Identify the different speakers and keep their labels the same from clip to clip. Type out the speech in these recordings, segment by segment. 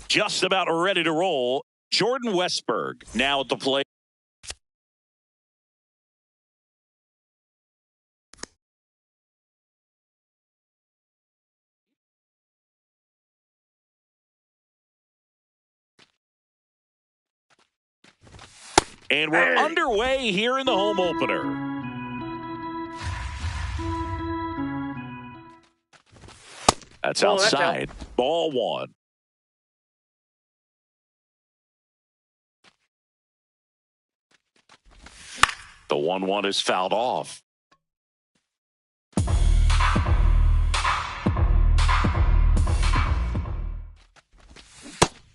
Speaker 1: just about ready to roll. Jordan Westburg now at the plate. And we're underway here in the home opener. That's outside. Ball one. The 1-1 is fouled off.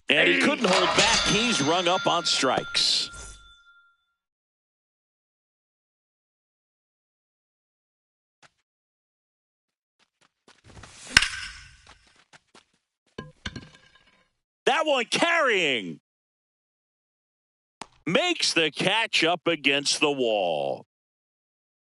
Speaker 1: And he couldn't hold back. He's rung up on strikes. That one carrying. Makes the catch up against the wall.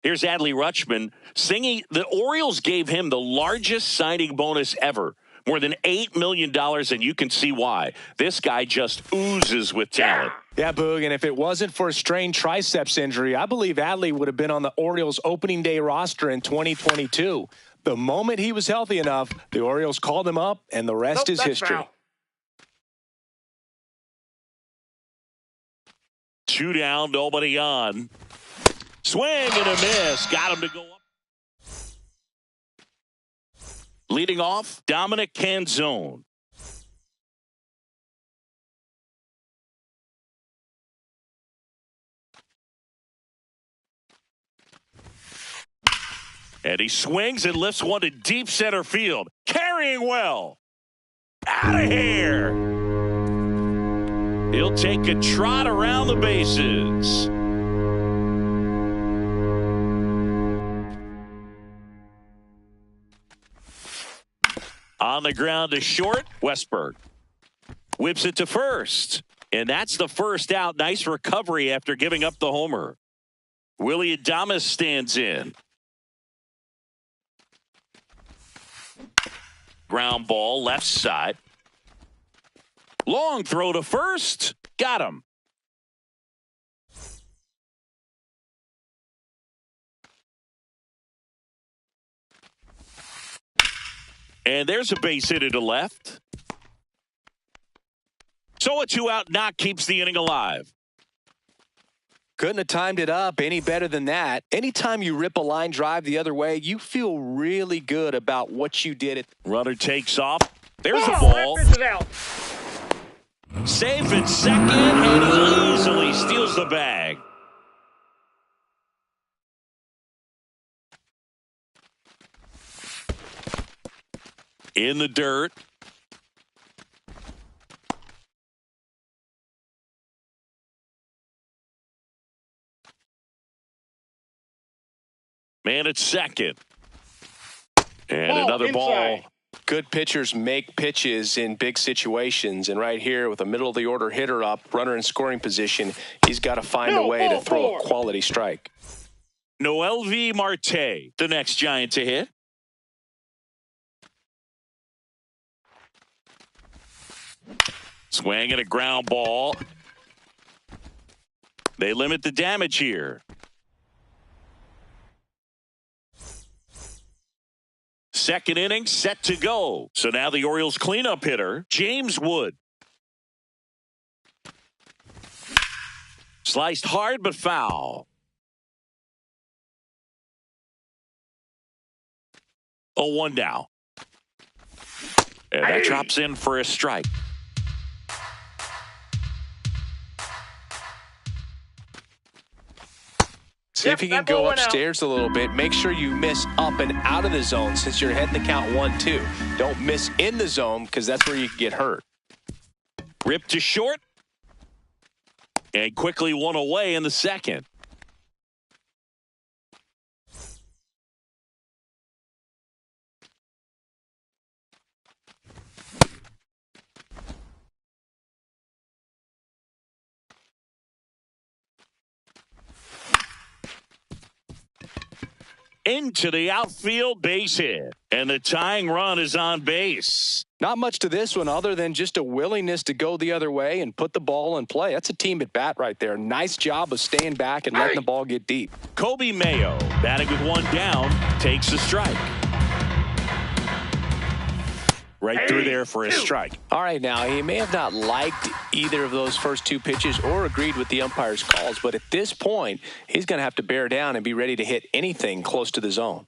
Speaker 1: Here's Adley Rutschman singing. The Orioles gave him the largest signing bonus ever. More than $8 million, and you can see why. This guy just oozes with talent.
Speaker 2: Yeah, Boog, and if it wasn't for a strained triceps injury, I believe Adley would have been on the Orioles opening day roster in 2022. The moment he was healthy enough, the Orioles called him up, and the rest is history.
Speaker 3: Foul.
Speaker 1: 2 down, nobody on. Swing and a miss. Got him to go up. Leading off, Dominic Canzone. And he swings and lifts one to deep center field. Carrying well. Out of here. He'll take a trot around the bases. On the ground to short, Westburg whips it to first. And that's the first out. Nice recovery after giving up the homer. Willy Adames stands in. Ground ball, left side. Long throw to first. Got him. And there's a base hit to left. So a 2-out knock keeps the inning alive.
Speaker 2: Couldn't have timed it up any better than that. Anytime you rip a line drive the other way, you feel really good about what you did.
Speaker 1: Runner takes off. There's the ball. Safe at second, and he easily steals the bag. In the dirt. Man at second. And another ball.
Speaker 2: Good pitchers make pitches in big situations. And right here with a middle-of-the-order hitter up, runner in scoring position, he's got to find a way to throw a quality strike.
Speaker 1: Noelvi Marte, the next Giant to hit. Swing and a ground ball. They limit the damage here. Second inning set to go. So now the Orioles cleanup hitter, James Wood. Sliced hard but foul. 0-1 now. And that drops in for a strike.
Speaker 2: See if you can go upstairs a little bit. Make sure you miss up and out of the zone since you're heading to count 1-2. Don't miss in the zone because that's where you can get hurt.
Speaker 1: Ripped to short. And quickly one away in the second. into the outfield, base hit. And the tying run is on base.
Speaker 2: Not much to this one other than just a willingness to go the other way and put the ball in play. That's a team at bat right there. Nice job of staying back and letting the ball get deep.
Speaker 1: Kobe Mayo, batting with one down, takes a strike. Right through there for a strike.
Speaker 2: All right, now, he may have not liked either of those first two pitches or agreed with the umpire's calls, but at this point, he's going to have to bear down and be ready to hit anything close to the zone.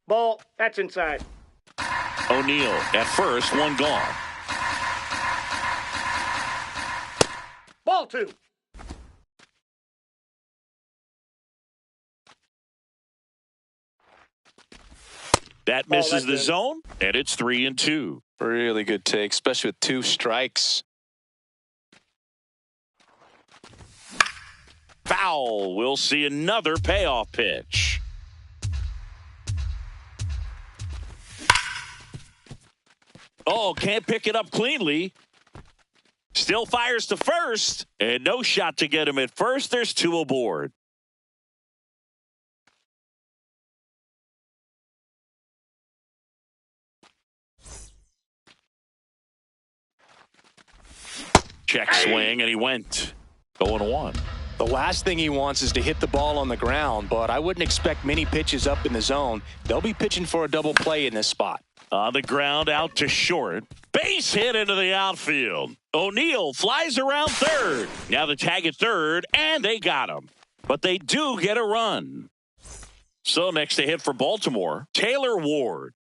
Speaker 3: Ball, that's inside.
Speaker 1: O'Neill at first, one gone.
Speaker 3: Ball two.
Speaker 1: That misses the zone, and it's 3-2.
Speaker 2: Really good take, especially with two strikes.
Speaker 1: Foul. We'll see another payoff pitch. Oh, can't pick it up cleanly. Still fires to first, and no shot to get him at first. There's two aboard. Check swing, and he went 0-1.
Speaker 2: The last thing he wants is to hit the ball on the ground, but I wouldn't expect many pitches up in the zone. They'll be pitching for a double play in this spot.
Speaker 1: On the ground, out to short. Base hit into the outfield. O'Neill flies around third. Now the tag at third, and they got him. But they do get a run. So next to hit for Baltimore, Taylor Ward.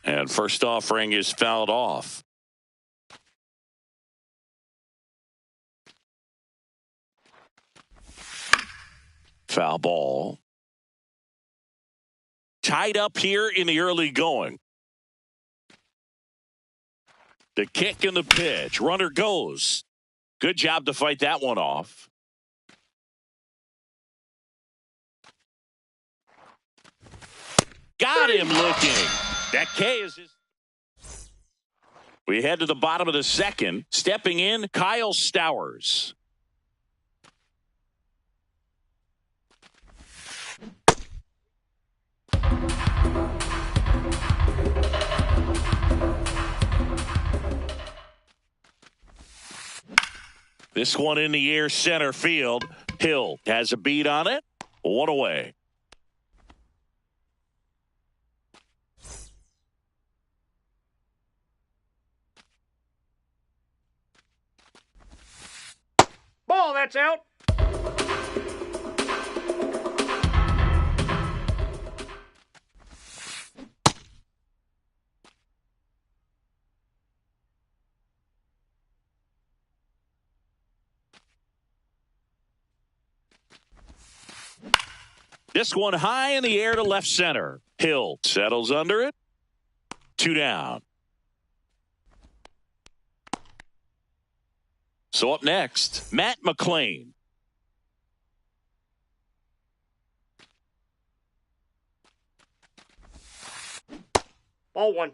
Speaker 1: And first offering is fouled off. Foul ball. Tied up here in the early going. The kick and the pitch. Runner goes. Good job to fight that one off. Got him looking. That K is his. We head to the bottom of the second. Stepping in, Kyle Stowers. This one in the air center field. Hill has a beat on it. One away.
Speaker 3: Ball, that's out.
Speaker 1: This one high in the air to left center. Hill settles under it. 2 down. So up next, Matt McLain.
Speaker 3: Ball one.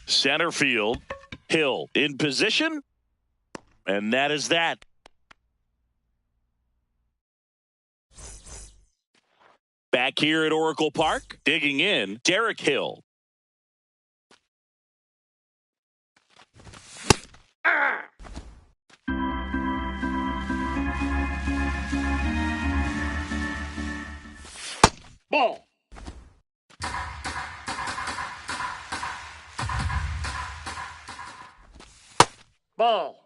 Speaker 1: Center field. Hill in position. And that is that. Back here at Oracle Park, digging in, Derek Hill.
Speaker 3: Ball. Ball.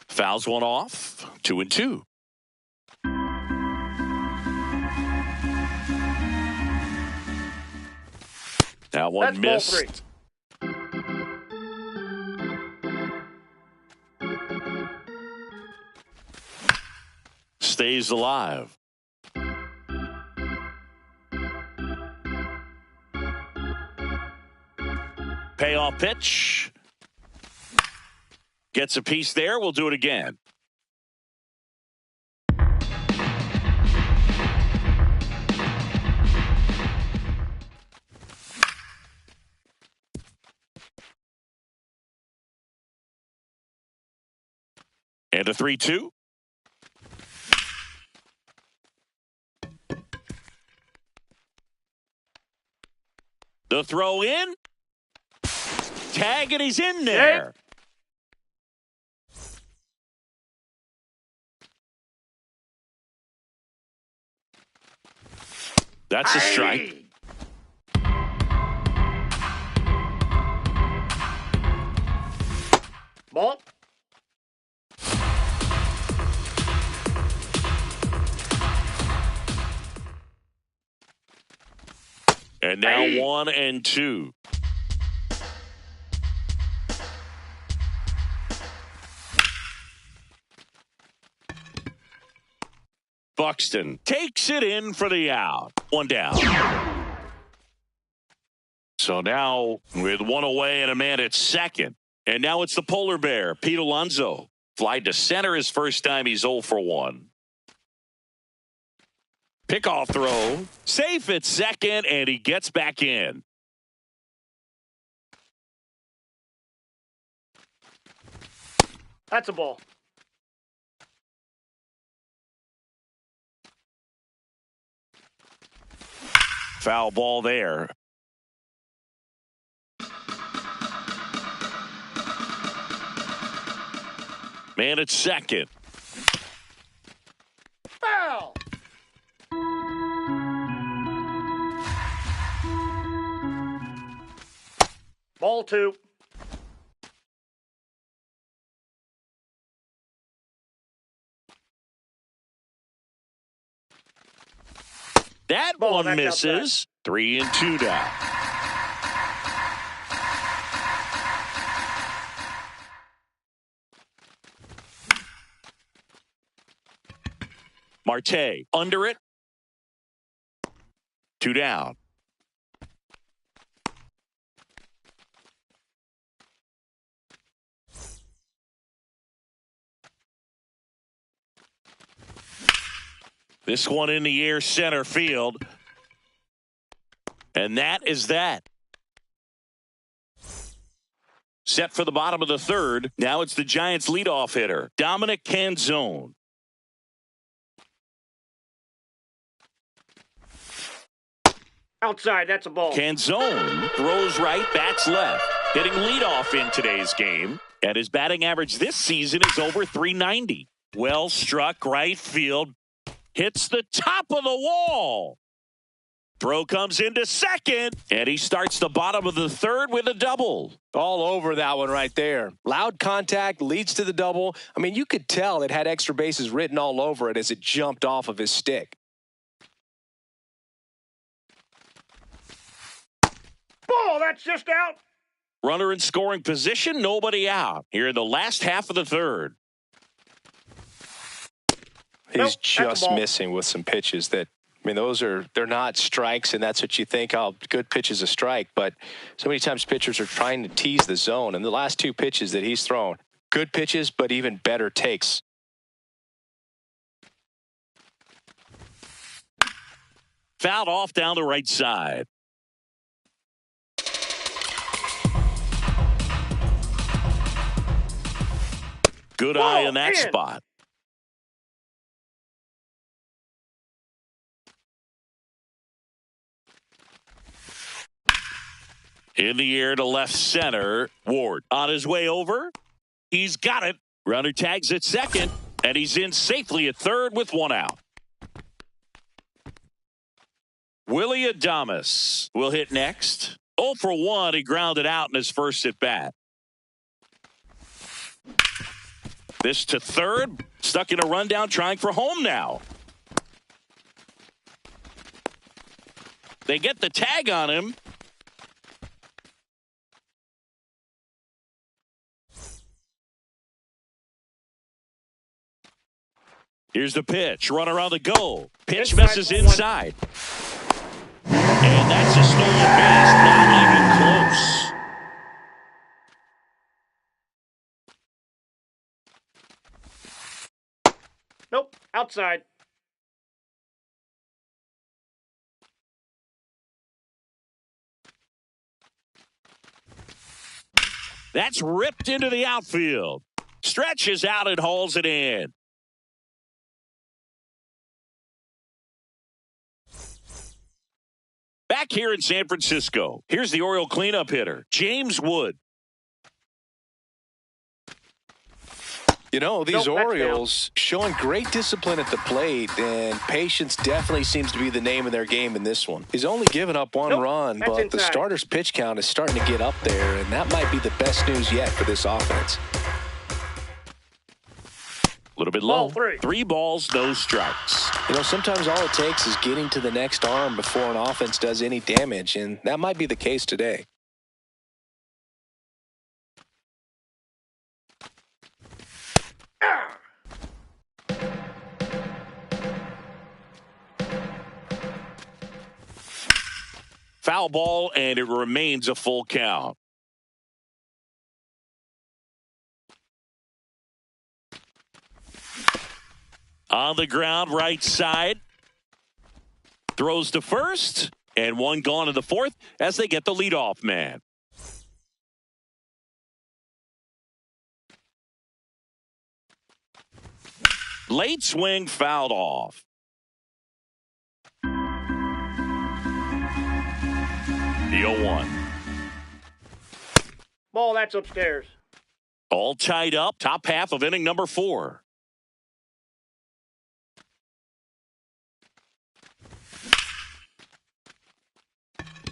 Speaker 1: Fouls one off. 2-2. Now one
Speaker 3: That's
Speaker 1: missed.
Speaker 3: Ball 3.
Speaker 1: Stays alive. Payoff pitch. Gets a piece there. We'll do it again. And a 3-2. The throw in. Tag, and he's in there. That's a strike.
Speaker 3: Ball.
Speaker 1: And now 1-2. Buxton takes it in for the out. One down. So now with one away and a man at second. And now it's the polar bear, Pete Alonso. Fly to center his first time. He's 0 for 1. Pickoff throw. Safe at second, and he gets back in.
Speaker 3: That's a ball.
Speaker 1: Foul ball there. Man at second.
Speaker 3: Foul. Ball 2.
Speaker 1: That
Speaker 3: Ball,
Speaker 1: one
Speaker 3: that's
Speaker 1: misses. 3-2 now. Marte under it. 2 down. This one in the air, center field. And that is that. Set for the bottom of the third. Now it's the Giants' leadoff hitter, Dominic Canzone.
Speaker 3: Outside, that's a ball.
Speaker 1: Canzone throws right, bats left. Hitting leadoff in today's game. And his batting average this season is over .390. Well struck right field. Hits the top of the wall. Throw comes into second, and he starts the bottom of the third with a double.
Speaker 2: All over that one right there. Loud contact leads to the double. I mean, you could tell it had extra bases written all over it as it jumped off of his stick.
Speaker 3: Ball, that's just out.
Speaker 1: Runner in scoring position, nobody out. Here in the last half of the third.
Speaker 2: He's
Speaker 3: Nope, that's a
Speaker 2: just
Speaker 3: ball.
Speaker 2: missing with some pitches that, I mean, they're not strikes, and that's what you think, oh, good pitch is a strike. But so many times pitchers are trying to tease the zone. And the last 2 pitches that he's thrown, good pitches, but even better takes.
Speaker 1: Fouled off down the right side. Good eye in that spot. In the air to left center. Ward on his way over. He's got it. Runner tags at second, and he's in safely at third with 1 out. Willy Adames will hit next. 0 for 1. He grounded out in his first at bat. This to third. Stuck in a rundown, trying for home now. They get the tag on him. Here's the pitch. Runner on the go. Pitch
Speaker 3: Inside
Speaker 1: misses
Speaker 3: one.
Speaker 1: inside. And that's a stolen base. Not even close.
Speaker 3: Nope, outside.
Speaker 1: That's ripped into the outfield. Stretches out and hauls it in. Back here in San Francisco, here's the Oriole cleanup hitter, James Wood.
Speaker 2: You know, these Orioles showing great discipline at the plate, and patience definitely seems to be the name of their game in this one. He's only given up one run, but the starter's pitch count is starting to get up there, and that might be the best news yet for this offense.
Speaker 1: A little bit low. 3 balls, no strikes.
Speaker 2: You know, sometimes all it takes is getting to the next arm before an offense does any damage, and that might be the case today.
Speaker 1: Foul ball, and it remains a full count. On the ground, right side. Throws to first, and one gone in the fourth as they get the leadoff man. Late swing fouled off. The 0-1.
Speaker 3: Ball, that's upstairs.
Speaker 1: All tied up, top half of inning number 4.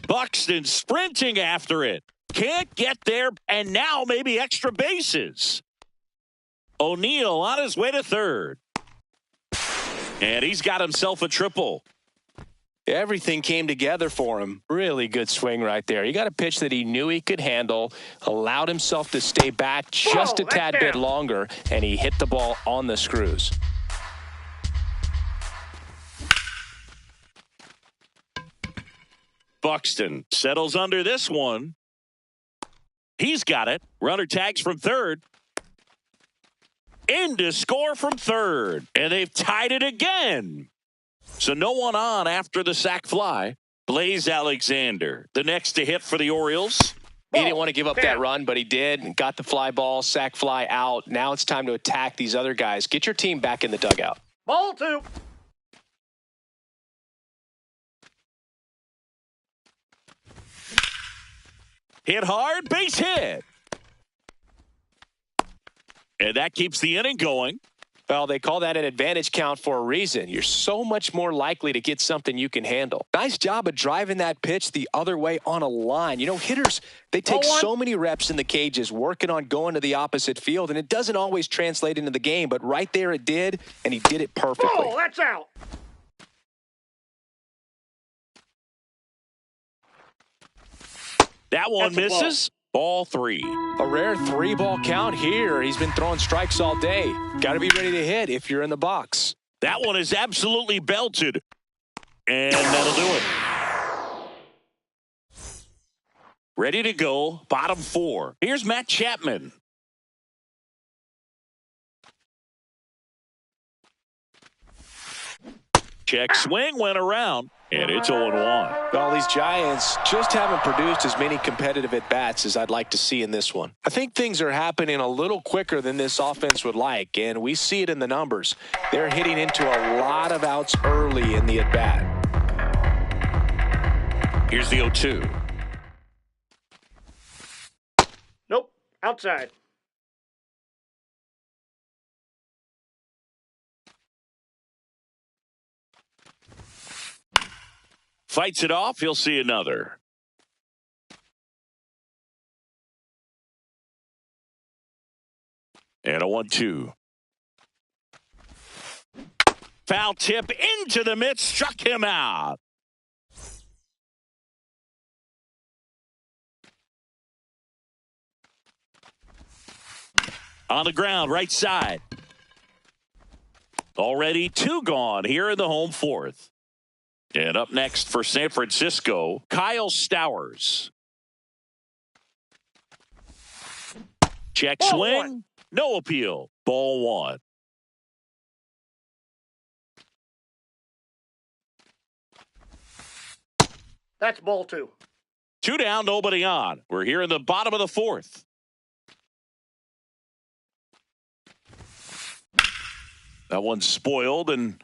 Speaker 1: Buxton sprinting after it. Can't get there, and now maybe extra bases. O'Neill on his way to third. And he's got himself a triple.
Speaker 2: Everything came together for him. Really good swing right there. He got a pitch that he knew he could handle, allowed himself to stay back just a tad bit longer, and he hit the ball on the screws.
Speaker 1: Buxton settles under this one. He's got it. Runner tags from third. In to score from third. And they've tied it again. So no one on after the sac fly. Blaze Alexander, the next to hit for the Orioles.
Speaker 2: He didn't want to give up that run, but he did. And got the fly ball, sac fly out. Now it's time to attack these other guys. Get your team back in the dugout.
Speaker 3: Ball 2.
Speaker 1: Hit hard, base hit. And that keeps the inning going.
Speaker 2: Well, they call that an advantage count for a reason. You're so much more likely to get something you can handle. Nice job of driving that pitch the other way on a line. You know, hitters, they take so many reps in the cages working on going to the opposite field, and it doesn't always translate into the game, but right there it did, and he did it perfectly.
Speaker 3: Oh, that's out.
Speaker 1: That one misses. Ball 3.
Speaker 2: A rare 3-ball count here. He's been throwing strikes all day. Got to be ready to hit if you're in the box.
Speaker 1: That one is absolutely belted. And that'll do it. Ready to go. Bottom 4. Here's Matt Chapman. Check swing went around. And it's 0-1.
Speaker 2: Well, these Giants just haven't produced as many competitive at-bats as I'd like to see in this one. I think things are happening a little quicker than this offense would like, and we see it in the numbers. They're hitting into a lot of outs early in the at-bat.
Speaker 1: Here's the 0-2.
Speaker 3: Nope, outside.
Speaker 1: Fights it off. He'll see another. And a 1-2. Foul tip into the mitt. Struck him out. On the ground, right side. Already 2 gone here in the home 4th. And up next for San Francisco, Kyle Stowers. Check swing. No appeal. Ball 1.
Speaker 3: That's ball 2.
Speaker 1: 2 down, nobody on. We're here in the bottom of the 4th. That one's spoiled, and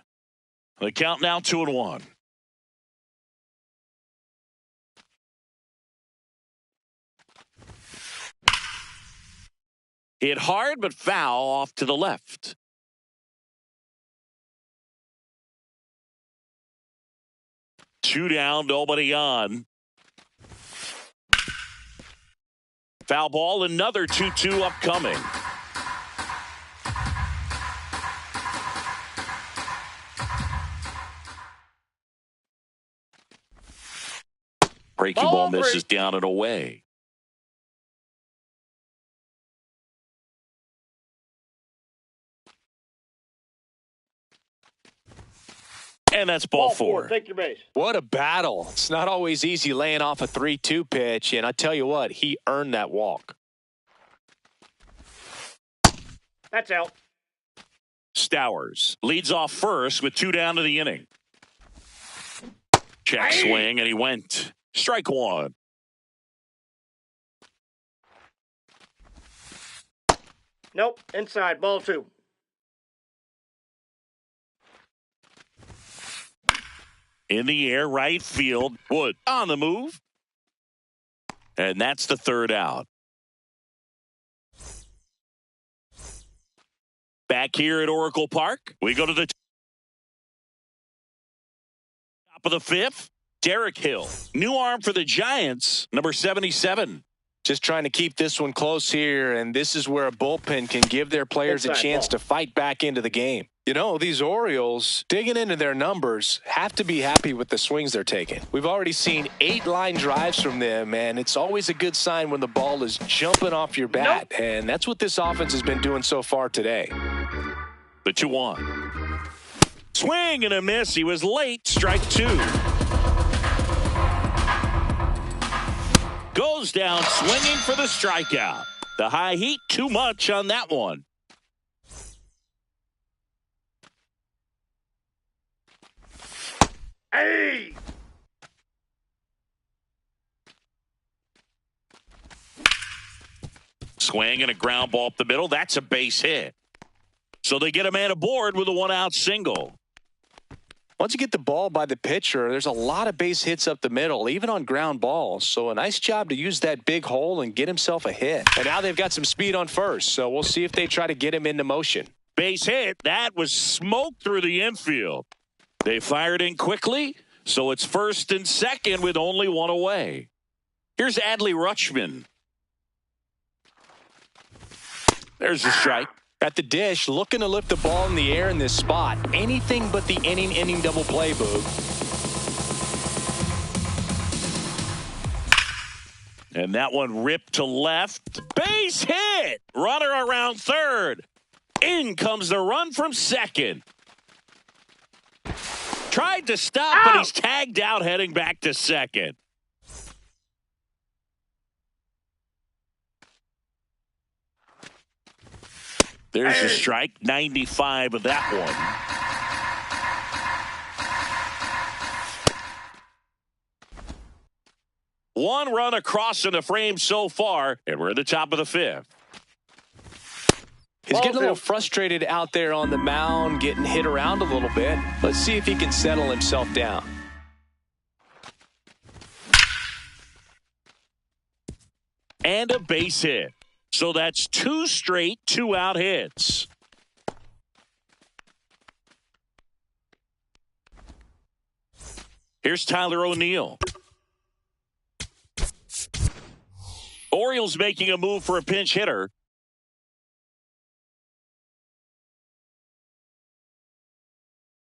Speaker 1: the count now 2-1. Hit hard, but foul off to the left. Two down, nobody on. Foul ball, another 2-2 upcoming. Breaking ball misses down and away. And that's ball four.
Speaker 3: Take your base.
Speaker 2: What a battle. It's not always easy laying off a 3-2 pitch, and I tell you what, he earned that walk.
Speaker 3: That's out.
Speaker 1: Stowers leads off first with 2 down to the inning. Check swing, and he went. Strike one.
Speaker 3: Nope. Inside. Ball 2.
Speaker 1: In the air, right field. Wood on the move. And that's the third out. Back here at Oracle Park, we go to the top of the fifth. Derek Hill, new arm for the Giants, number 77.
Speaker 2: Just trying to keep this one close here, and this is where a bullpen can give their players a chance to fight back into the game. You know, these Orioles, digging into their numbers, have to be happy with the swings they're taking. We've already seen 8 line drives from them, and it's always a good sign when the ball is jumping off your bat, and that's what this offense has been doing so far today.
Speaker 1: The 2-1. Swing and a miss. He was late. Strike 2. Goes down swinging for the strikeout. The high heat, too much on that one.
Speaker 3: Hey!
Speaker 1: Swing and a ground ball up the middle. That's a base hit. So they get a man aboard with a 1-out single.
Speaker 2: Once you get the ball by the pitcher, there's a lot of base hits up the middle, even on ground balls. So a nice job to use that big hole and get himself a hit. And now they've got some speed on first, so we'll see if they try to get him into motion.
Speaker 1: Base hit. That was smoked through the infield. They fired in quickly, so it's first and second with only 1 away. Here's Adley Rutschman. There's the strike.
Speaker 2: At the dish, looking to lift the ball in the air in this spot. Anything but the inning double play, Boog.
Speaker 1: And that one ripped to left. Base hit. Runner around third. In comes the run from second. Tried to stop, but he's tagged out heading back to second. There's a strike, 95 of that one. One run across in the frame so far, and we're at the top of the fifth.
Speaker 2: He's getting a little frustrated out there on the mound, getting hit around a little bit. Let's see if he can settle himself down.
Speaker 1: And a base hit. So that's 2 straight 2-out hits. Here's Tyler O'Neill. Orioles making a move for a pinch hitter.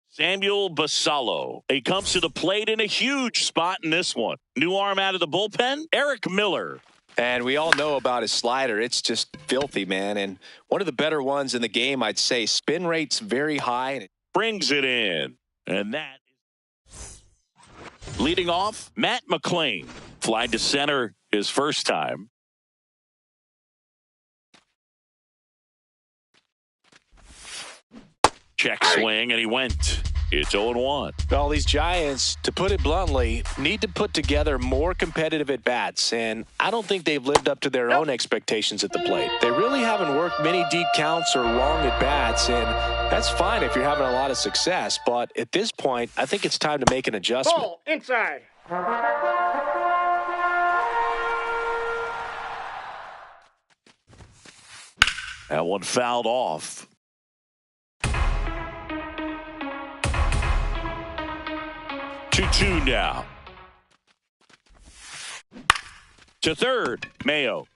Speaker 1: Samuel Basallo. He comes to the plate in a huge spot in this one. New arm out of the bullpen, Eric Miller.
Speaker 2: And we all know about his slider. It's just filthy, man. And one of the better ones in the game, I'd say. Spin rate's very high.
Speaker 1: Brings it in. And that is leading off, Matt McClain. Fly to center his first time. Check swing, and he went. It's 0-1.
Speaker 2: Well, these Giants, to put it bluntly, need to put together more competitive at-bats, and I don't think they've lived up to their own expectations at the plate. They really haven't worked many deep counts or long at-bats, and that's fine if you're having a lot of success, but at this point, I think it's time to make an adjustment.
Speaker 3: Ball inside.
Speaker 1: That one fouled off. Two now. To third, Mayo.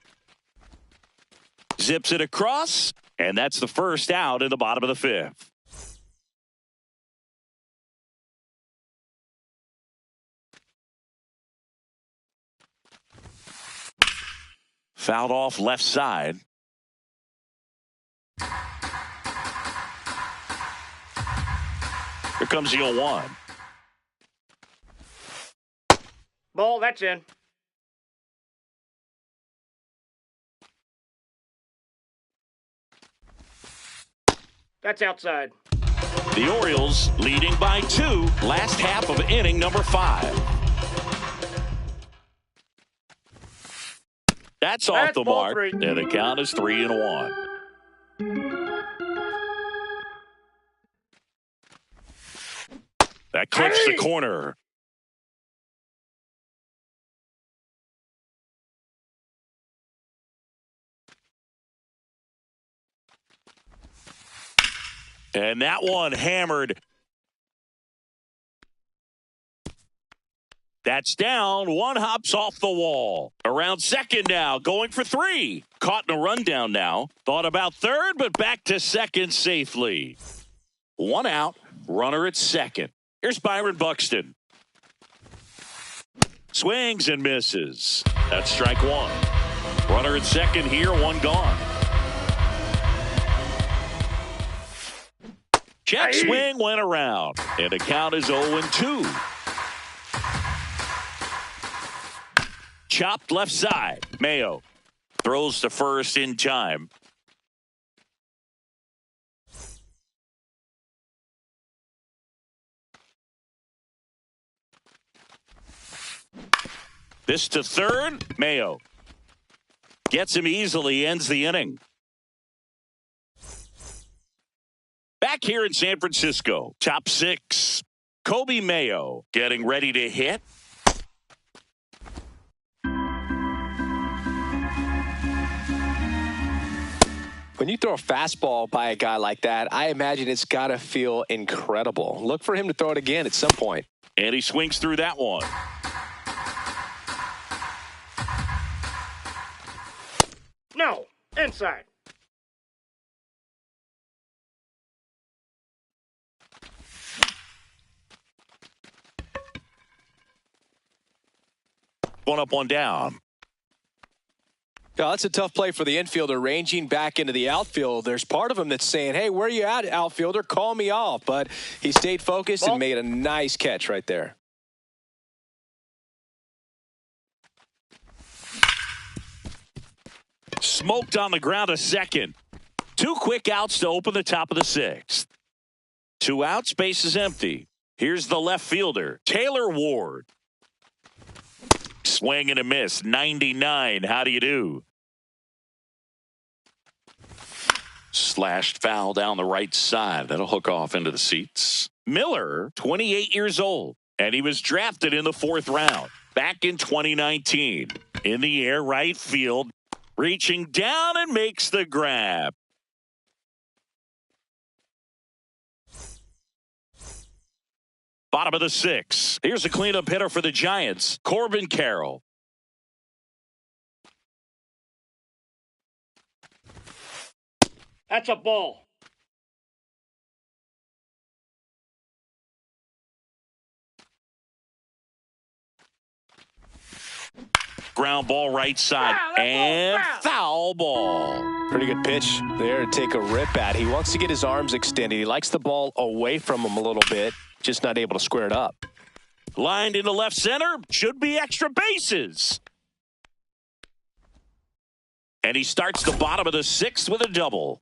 Speaker 1: Zips it across, and that's the first out in the bottom of the fifth. Fouled off left side. Here comes the 0-1.
Speaker 3: Ball, that's in. That's outside.
Speaker 1: The Orioles leading by 2, last half of inning number 5. That's off the mark, and the count is 3-1. That clips the corner. And that one hammered. That's down. One hops off the wall. Around second now, going for 3. Caught in a rundown now. Thought about third, but back to second safely. 1 out, runner at second. Here's Byron Buxton. Swings and misses. That's strike 1. Runner at second here, 1 gone. Check swing went around, and the count is 0-2. Chopped left side. Mayo throws to first in time. This to third. Mayo gets him easily, ends the inning. Back here in San Francisco, top 6. Kobe Mayo getting ready to hit.
Speaker 2: When you throw a fastball by a guy like that, I imagine it's got to feel incredible. Look for him to throw it again at some point.
Speaker 1: And he swings through that one.
Speaker 3: No, inside.
Speaker 1: One up, one down.
Speaker 2: Yeah, that's a tough play for the infielder, ranging back into the outfield. There's part of him that's saying, hey, where are you at, outfielder? Call me off. But he stayed focused and made a nice catch right there.
Speaker 1: Smoked on the ground a second. 2 quick outs to open the top of the 6th. 2 outs, base is empty. Here's the left fielder, Taylor Ward. Swing and a miss, 99. How do you do? Slashed foul down the right side. That'll hook off into the seats. Miller, 28 years old, and he was drafted in the 4th round back in 2019. In the air, right field, reaching down and makes the grab. Bottom of the 6th. Here's a cleanup hitter for the Giants, Corbin Carroll.
Speaker 3: That's a ball.
Speaker 1: Ground ball right side, and foul ball.
Speaker 2: Pretty good pitch there to take a rip at. He wants to get his arms extended. He likes the ball away from him a little bit, just not able to square it up.
Speaker 1: Lined into left center, should be extra bases. And he starts the bottom of the 6th with a double.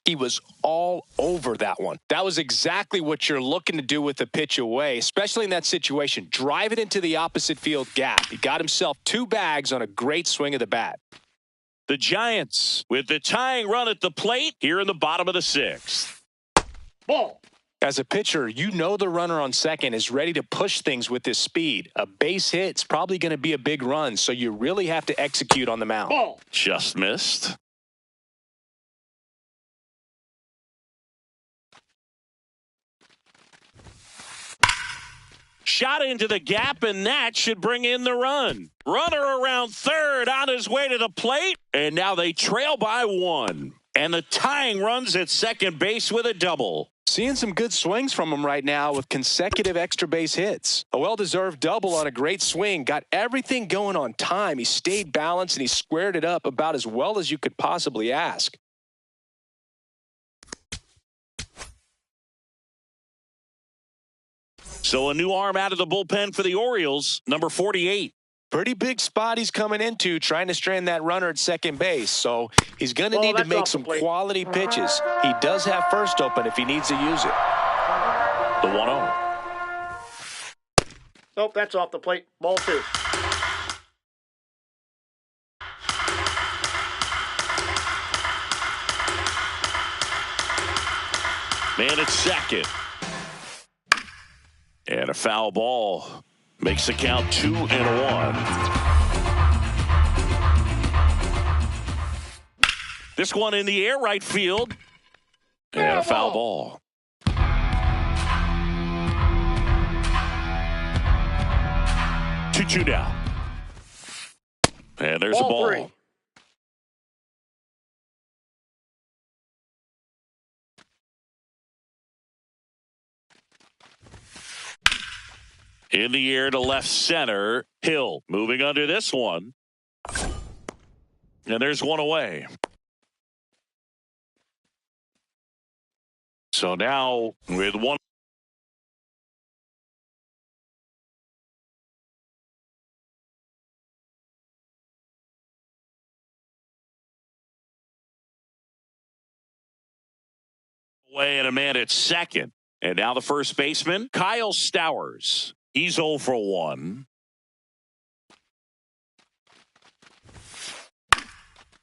Speaker 2: He was all over that one. That was exactly what you're looking to do with the pitch away, especially in that situation. Drive it into the opposite field gap. He got himself 2 bags on a great swing of the bat.
Speaker 1: The Giants with the tying run at the plate here in the bottom of the 6th.
Speaker 3: Ball.
Speaker 2: As a pitcher, you know the runner on second is ready to push things with his speed. A base hit's probably going to be a big run, so you really have to execute on the mound.
Speaker 3: Ball.
Speaker 1: Just missed. Shot into the gap, and that should bring in the run. Runner around third on his way to the plate, and now they trail by 1. And the tying runs at second base with a double.
Speaker 2: Seeing some good swings from him right now with consecutive extra base hits. A well-deserved double on a great swing. Got everything going on time. He stayed balanced, and he squared it up about as well as you could possibly ask.
Speaker 1: So a new arm out of the bullpen for the Orioles, number 48.
Speaker 2: Pretty big spot he's coming into, trying to strand that runner at second base. So he's going to need to make some quality pitches. He does have first open if he needs to use it.
Speaker 1: The 1-0.
Speaker 3: Nope, that's off the plate. Ball 2.
Speaker 1: Man at second. And a foul ball makes the count 2-1. This one in the air, right field. And a foul ball. Two down. And there's a ball.
Speaker 3: 3.
Speaker 1: In the air to left center. Hill moving under this one. And there's one away. So now with one. Away and a man at second. And now the first baseman, Kyle Stowers. He's 0 for 1.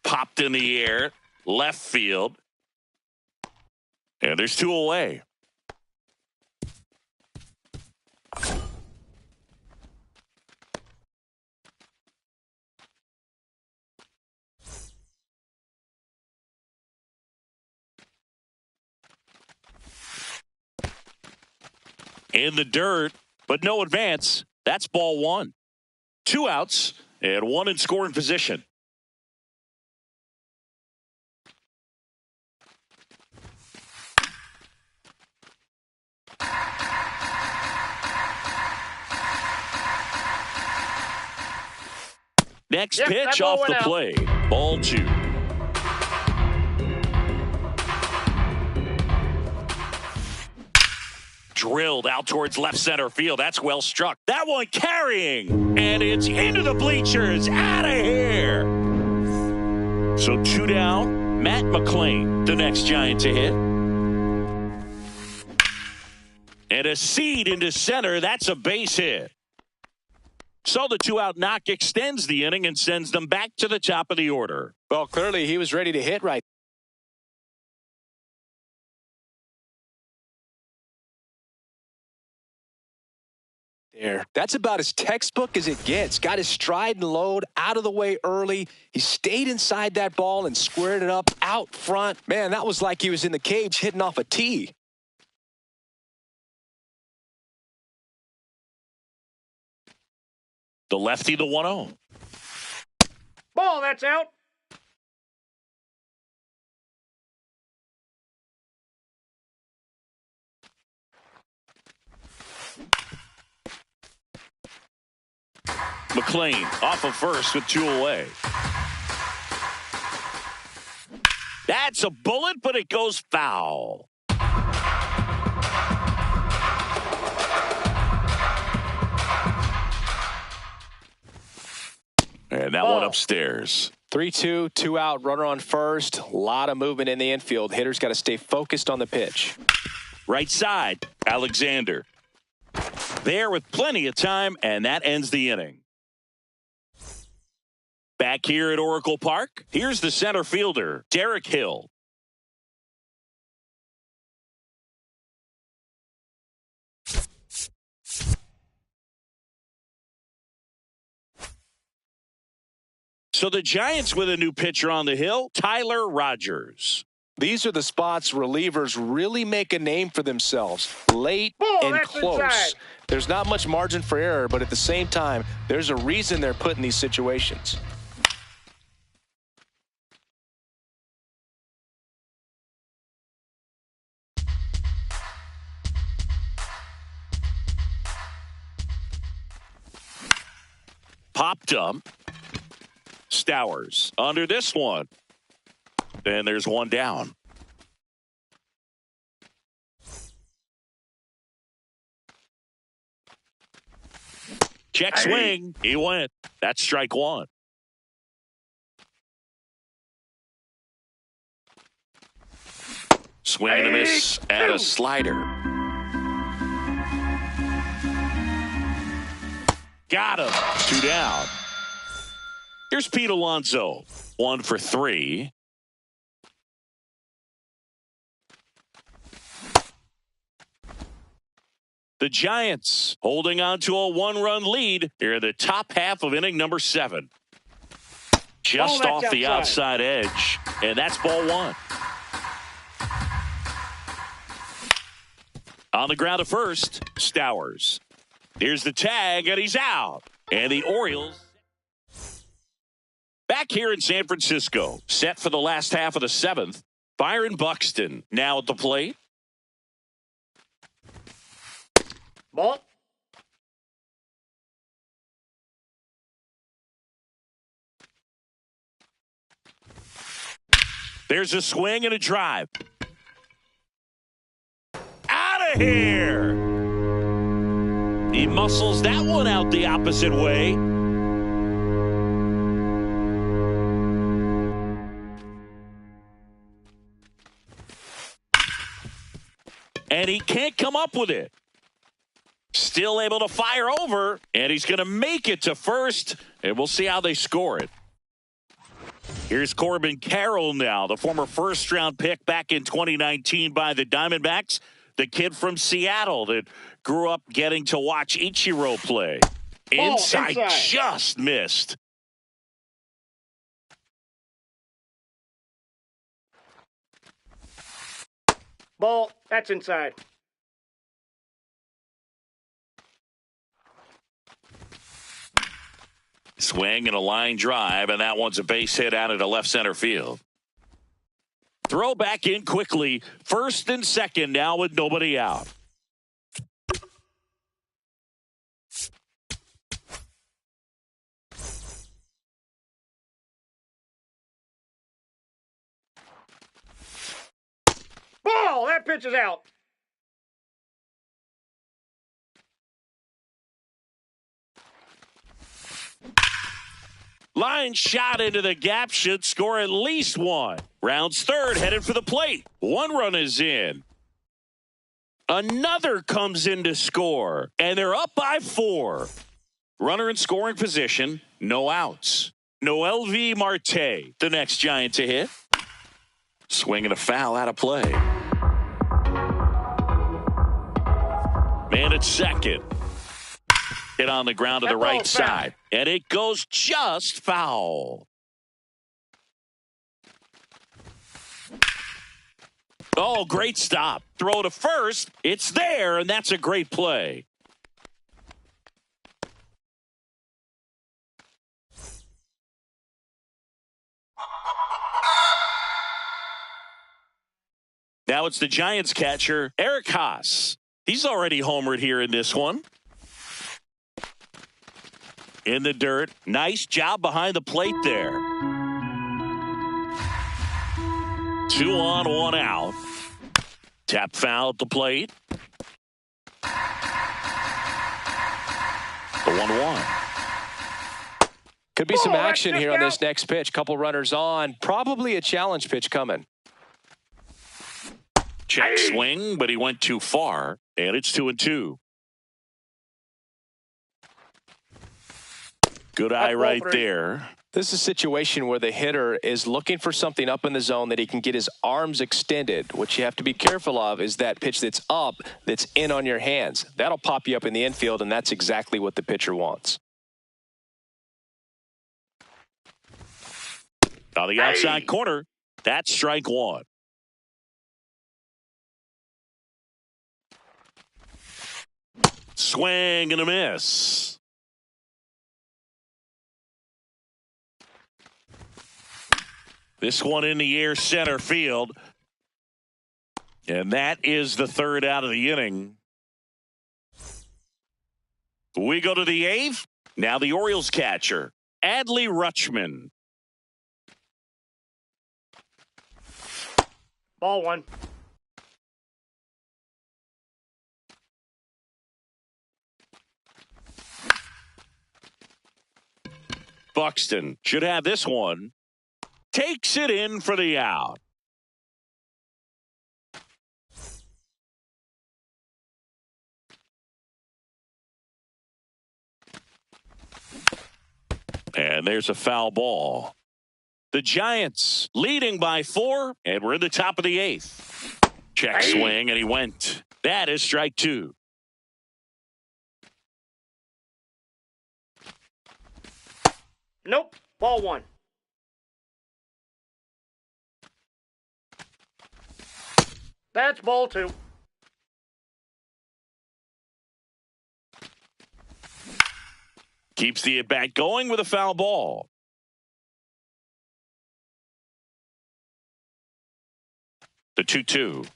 Speaker 1: Popped in the air, left field. And there's 2 away. In the dirt, but no advance. That's ball 1. 2 outs and 1 in scoring position. Next pitch off the plate. Ball 2. Drilled out towards left center field. That's well struck. That one carrying. And it's into the bleachers. Out of here. So 2 down. Matt McLain, the next Giant to hit. And a seed into center. That's a base hit. So the 2-out knock extends the inning and sends them back to the top of the order.
Speaker 2: Well, clearly he was ready to hit right there. That's about as textbook as it gets. Got his stride and load out of the way early. He stayed inside that ball and squared it up out front. Man, that was like he was in the cage hitting off a tee.
Speaker 1: The lefty, the 1-0.
Speaker 3: Ball, that's out.
Speaker 1: McLain off of first with 2 away. That's a bullet, but it goes foul. And that one upstairs.
Speaker 2: 3-2, 2 out, runner on first. A lot of movement in the infield. Hitters got to stay focused on the pitch.
Speaker 1: Right side, Alexander. There with plenty of time, and that ends the inning. Back here at Oracle Park, here's the center fielder, Derek Hill. So the Giants with a new pitcher on the hill, Tyler Rogers.
Speaker 2: These are the spots relievers really make a name for themselves. Late and close.
Speaker 3: Inside.
Speaker 2: There's not much margin for error, but at the same time, there's a reason they're put in these situations.
Speaker 1: Popped up. Stowers under this one. And there's one down. Check swing. He went. That's strike one. Swing and a miss and a slider. Got him. 2 down. Here's Pete Alonso. 1 for 3. The Giants holding on to a 1-run lead here in the top half of inning number 7. Just off the outside edge. And that's ball 1. On the ground at first, Stowers. Here's the tag, and he's out. And the Orioles back here in San Francisco, set for the last half of the 7th. Byron Buxton now at the plate.
Speaker 3: Ball.
Speaker 1: There's a swing and a drive. Out of here. He muscles that one out the opposite way. And he can't come up with it. Still able to fire over, and he's going to make it to first, and we'll see how they score it. Here's Corbin Carroll now, the former first-round pick back in 2019 by the Diamondbacks, the kid from Seattle that grew up getting to watch Ichiro play. Inside, just missed.
Speaker 3: Ball. That's inside.
Speaker 1: Swing and a line drive, and that one's a base hit out into left center field. Throw back in quickly. First and second now with nobody out.
Speaker 3: Ball. That pitch is out.
Speaker 1: Line shot into the gap should score at least one. Rounds third, headed for the plate. 1 run is in. Another comes in to score, and they're up by 4. Runner in scoring position, no outs. Noelvi Marte, the next Giant to hit. Swing and a foul out of play. Man at second. Hit on the ground to the right side. And it goes just foul. Oh, great stop. Throw to first. It's there, and that's a great play. Now it's the Giants catcher, Eric Haas. He's already homered here in this one. In the dirt. Nice job behind the plate there. 2 on, 1 out. Tap foul at the plate. The 1-1.
Speaker 2: Could be some
Speaker 3: Ball, that's
Speaker 2: action
Speaker 3: just
Speaker 2: here on
Speaker 3: out.
Speaker 2: this next pitch. Couple runners on. Probably a challenge pitch coming.
Speaker 1: Check swing, but he went too far, and it's 2-2. Good eye
Speaker 3: That's
Speaker 1: right
Speaker 3: ball 3.
Speaker 1: there.
Speaker 2: This is a situation where the hitter is looking for something up in the zone that he can get his arms extended. What you have to be careful of is that pitch that's up, that's in on your hands. That'll pop you up in the infield, and that's exactly what the pitcher wants.
Speaker 1: On the outside corner, that's strike one. Swing and a miss. This one in the air center field. And that is the third out of the inning. We go to the eighth. Now the Orioles catcher, Adley Rutschman.
Speaker 3: Ball 1.
Speaker 1: Buxton should have this one. Takes it in for the out. And there's a foul ball. The Giants leading by 4, and we're in the top of the 8th. Check swing, and he went. That is strike 2.
Speaker 3: Nope. Ball 1. That's ball 2.
Speaker 1: Keeps the at-bat going with a foul ball. The 2-2.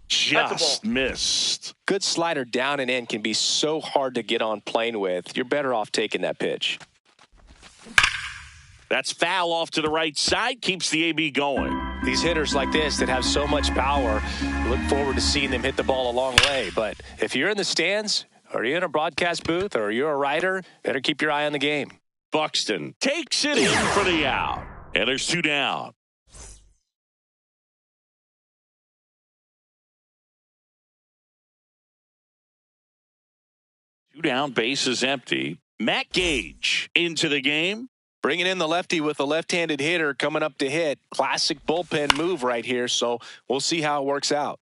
Speaker 1: Just missed.
Speaker 2: Good slider down and in can be so hard to get on plane with. You're better off taking that pitch.
Speaker 1: That's foul off to the right side. Keeps the AB going.
Speaker 2: These hitters like this that have so much power, look forward to seeing them hit the ball a long way. But if you're in the stands, or you're in a broadcast booth, or you're a writer, better keep your eye on the game.
Speaker 1: Buxton takes it in for the out. And there's 2 down. Two down, base is empty. Matt Gage into the game.
Speaker 2: Bringing in the lefty with a left-handed hitter coming up to hit. Classic bullpen move right here, so we'll see how it works out.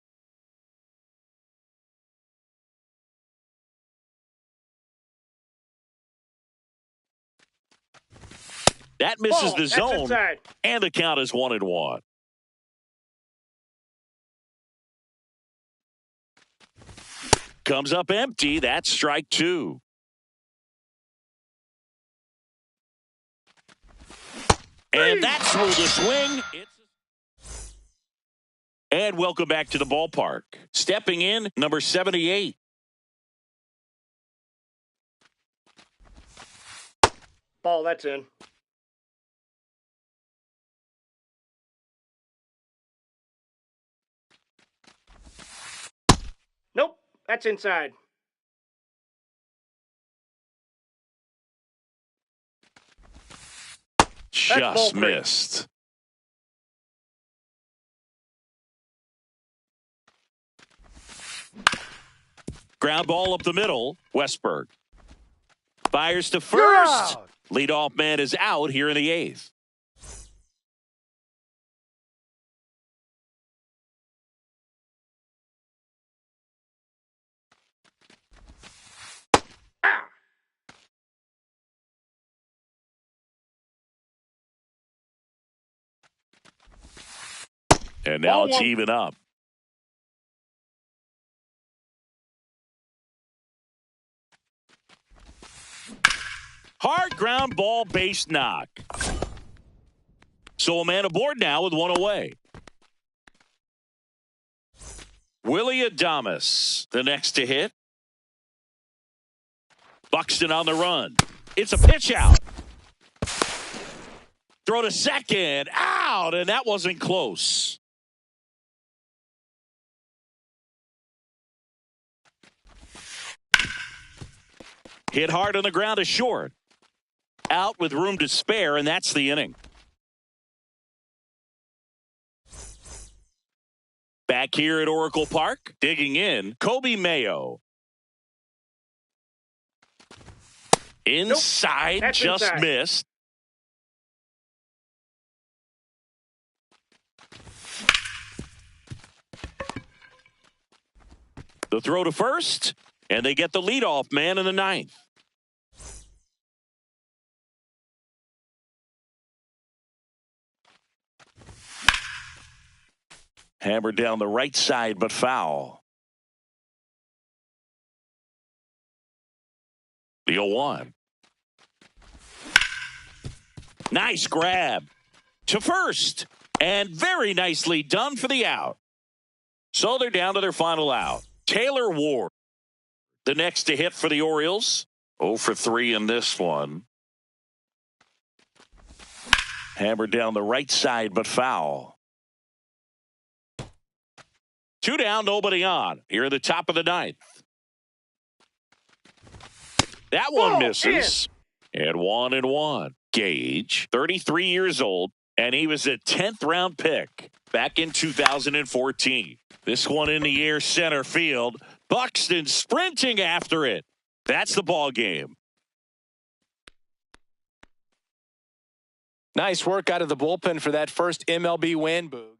Speaker 1: That misses
Speaker 3: Ball,
Speaker 1: the
Speaker 3: that's
Speaker 1: zone,
Speaker 3: inside.
Speaker 1: and the count is 1-1. Comes up empty. That's strike 2. And that's through the swing. And welcome back to the ballpark. Stepping in, number 78.
Speaker 3: Ball, that's in. Nope. That's inside.
Speaker 1: Just
Speaker 3: ball 3.
Speaker 1: missed. Ground ball up the middle. Westberg fires to first. Leadoff man is out here in the 8th. And now
Speaker 3: Ball
Speaker 1: it's
Speaker 3: 1.
Speaker 1: even up. Hard ground ball, base knock. So a man aboard now with 1 away. Willy Adames, the next to hit. Buxton on the run. It's a pitch out. Throw to second. Out, and that wasn't close. Hit hard on the ground is short. out with room to spare, and that's the inning. Back here at Oracle Park, digging in, Kobe Mayo. Inside,
Speaker 3: Nope.
Speaker 1: just
Speaker 3: inside.
Speaker 1: missed. The throw to first, and they get the leadoff man in the ninth. Hammered down the right side, but foul. The 0-1. Nice grab to first, and very nicely done for the out. So they're down to their final out. Taylor Ward, the next to hit for the Orioles. 0 for 3 in this one. Hammered down the right side, but foul. 2 down, nobody on. Here at the top of the ninth. That one misses. And 1-1. Gage, 33 years old, and he was a 10th round pick back in 2014. This one in the air center field. Buxton sprinting after it. That's the ball game.
Speaker 2: Nice work out of the bullpen for that first MLB win, Boog.